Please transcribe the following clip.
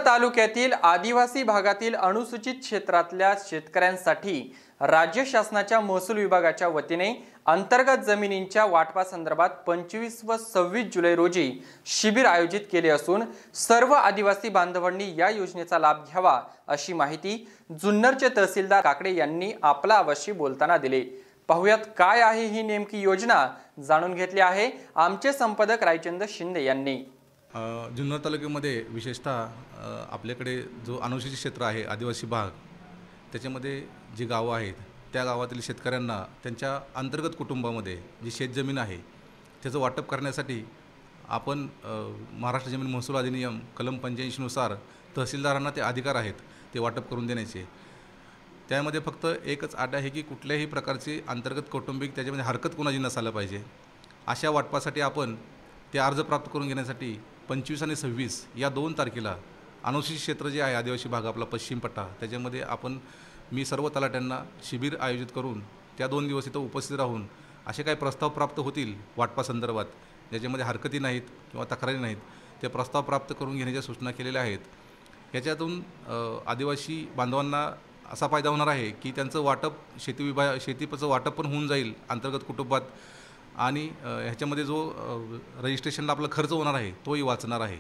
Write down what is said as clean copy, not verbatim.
तालुक्यातील आदिवासी भागातील अनुसूचित क्षेत्रातल्या शेतकऱ्यांसाठी राज्य शासनाच्या महसूल विभागाच्या वतीने अंतर्गत जमिनींच्या वाटपासंदर्भात 25 व 26 जुलै रोजी शिबिर आयोजित केले असून सर्व आदिवासी बांधवांनी या योजनेचा लाभ घ्यावा अशी माहिती जुन्नरचे तहसीलदार काकडे यांनी आपला आवाशी बोलताना दिले। पाहुयात काय आहे ही नेमकी योजना, जाणून घेतली आहे आमचे संपादक रायचंद शिंदे यांनी। जुन्नर तालुक्यामध्ये विशेषतः आपल्याकडे जो अनुसूचित क्षेत्र आहे आदिवासी भाग, त्याच्यामध्ये जी गावं आहेत त्या गावातील शेतकऱ्यांना त्यांच्या अंतर्गत कुटुंबामध्ये जी शेतजमीन आहे त्याचं वाटप करण्यासाठी आपण महाराष्ट्र जमीन महसूल अधिनियम कलम 85 नुसार तहसीलदारांना ते अधिकार आहेत ते वाटप करून देण्याचे। त्यामध्ये फक्त एकच अट आहे की कुठल्याही प्रकारची अंतर्गत कौटुंबिक त्याच्यामध्ये हरकत कोणाची नसायला पाहिजे। अशा वाटपासाठी आपण ते अर्ज प्राप्त करून घेण्यासाठी 25 आणि 26 या 2 तारखेला अनुसूचित क्षेत्र जे आहे आदिवासी भाग आपला पश्चिम पट्टा, त्याच्यामध्ये मी सर्व तलाट्यांना शिबिर आयोजित करून त्या 2 दिवस इथं उपस्थित राहून असे काही प्रस्ताव प्राप्त होतील वाटपासंदर्भात ज्याच्यामध्ये हरकती नाहीत किंवा तक्रारी नाहीत, ते प्रस्ताव प्राप्त करून घेण्याच्या सूचना केलेल्या आहेत। याच्यातून आदिवासी बांधवांना असा फायदा होणार आहे की त्यांचं वाटप शेतीचं वाटप पण होऊन जाईल अंतर्गत कुटुंबात, आणि ह्याच्यामध्ये जो रजिस्ट्रेशनला आपला खर्च होणार आहे तोही वाचणार आहे।